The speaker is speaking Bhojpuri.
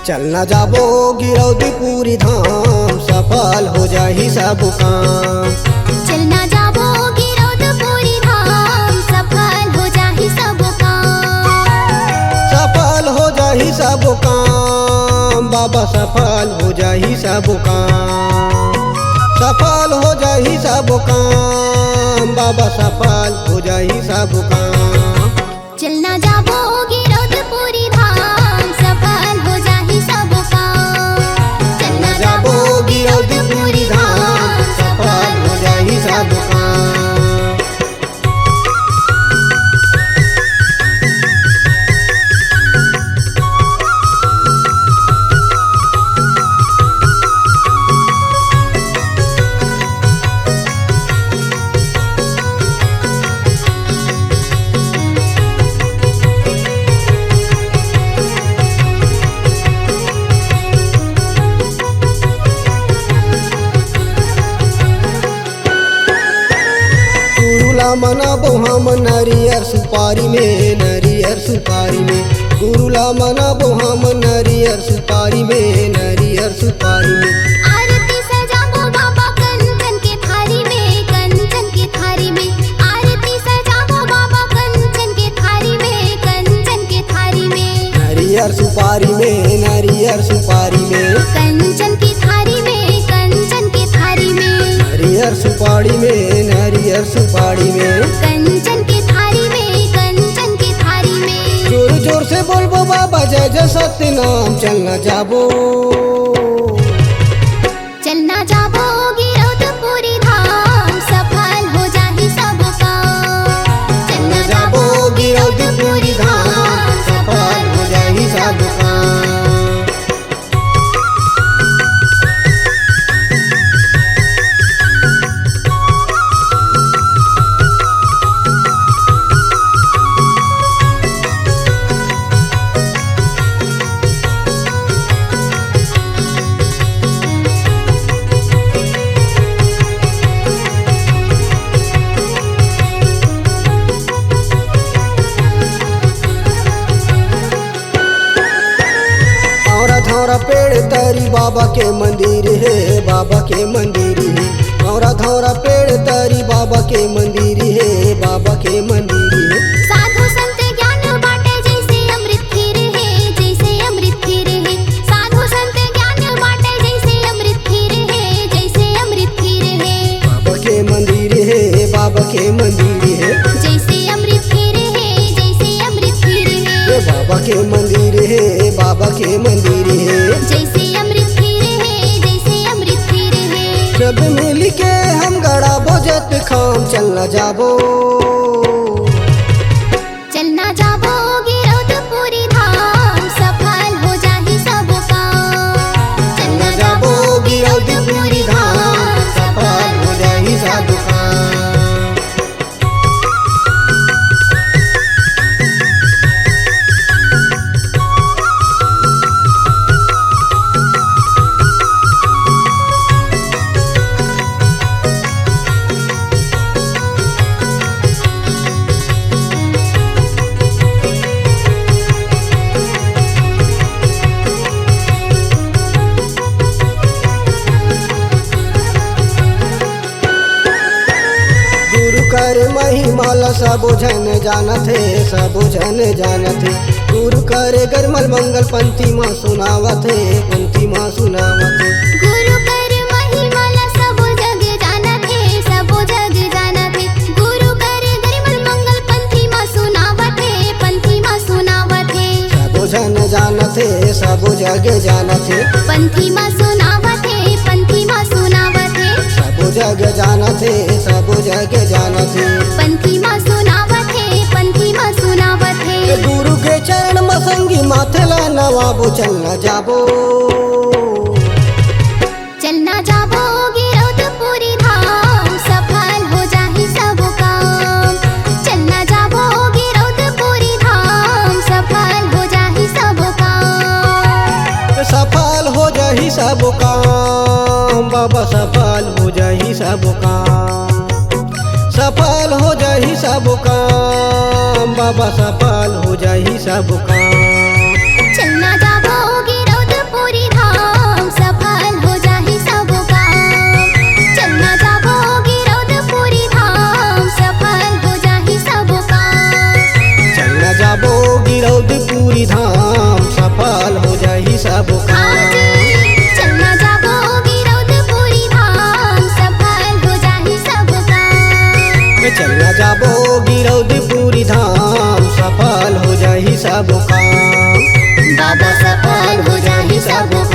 चलना जाबो गिरौदी पूरी धाम, सफल हो जाही सब काम। चलना जाबो गिरौद पूरी धाम, सफल हो जाही सब काम। सफल हो जाही सब काम, बाबा सफल हो जाही सब काम। सफल हो जाही सब काम, बाबा सफल हो जाही सब काम। चलना जाबो गिरौद पूरी धाम, सफल हो जाही सब काम। चलना जाबो गिरौदी पूरी धाम, सफल हो जाही सब काम। मनाबो हम नरियर सुपारी में, नरियर सुपारी में। गुरुला मनाबो हम नरियर सुपारी में, नरियर सुपारी में। आरती सजाबो बाबा कंचन के थारी में, कंचन के थारी में। आरती सजाबो बाबा कंचन के थारी में, कंचन के थारी में। नरियर सुपारी में, नरियर सुपारी में। कंचन की थारी में, कंचन की थारी में। नरियर सुपारी में, नरियर सुपारी में। कंचन की थारी में, कंचन की थारी में। जोर जोर से बोलबो बाबा जय जय सत्य नाम। चलना जाबो, चलना जाबो गिरौद पूरी धाम, सफल हो जाही सब काम। चलना जाबो गिरौदी पूरी धाम, सफल हो जाही सब काम। धौरा पेड़ तरी बाबा के मंदिर है, बाबा के मंदिर है। धौरा धौरा पेड़ तरी बाबा के मंदिर है, बाबा के मंदिर है। साधु संत ज्ञान बाटे जैसे अमृत खीर है, जैसे अमृत खीर है। साधु संत ज्ञान बाटे जैसे अमृत खीर है, जैसे अमृत खीर है। बाबा के मंदिर है, बाबा के मंदिर है। जैसे अमृत खीर है, जैसे अमृत खीर है। ये बाबा के मंदिर है, बाबा के मंदिर है। जैसे अमृत खीर है, जैसे अमृत खीर है। सब मिल के हम गड़ा बोझत खाम। चलना जाबो, चलना जाबो गिरौद पूरी धाम, सफल हो जाही सब काम। चलना जाबो गिरौदी पूरी धाम, सफल हो जाही सब काम। कर महिमाला सब जन जानत है, सब जन जानत है। गुरु करे गरमल मंगल पंथी माँ सुनावत है, पंथी माँ सुनावत है। गुरु कर महिमाला सब जग जानत है, सब जग जानत है। गुरु कर गरिमल मंगल पंथी माँ सुनावत है, पंथी माँ सुनावत है। सब जन जानत है, सब जग जानत है। पंथी माँ सुनावत है, पंथी माँ सुनावत है। सब जग जानत है, सब जग जानत है। पंथी माँ सुनावत है, पंथी माँ सुनावत है। गुरु के चरण मसंगी माथेला नवाबो। चलना जाबो, चलना जाबो गिरौद पूरी धाम, सफल हो जाही सब काम। चलना जाबो गिरौद पूरी धाम, सफल हो जाही सब काम। सफल हो जाही सब काम, बाबा सफल हो जाही सब काम। सफल हो जाही सब काम, बाबा सफल हो जाही सब काम। चलना जाबो गिरौद सफल हो जाहि सब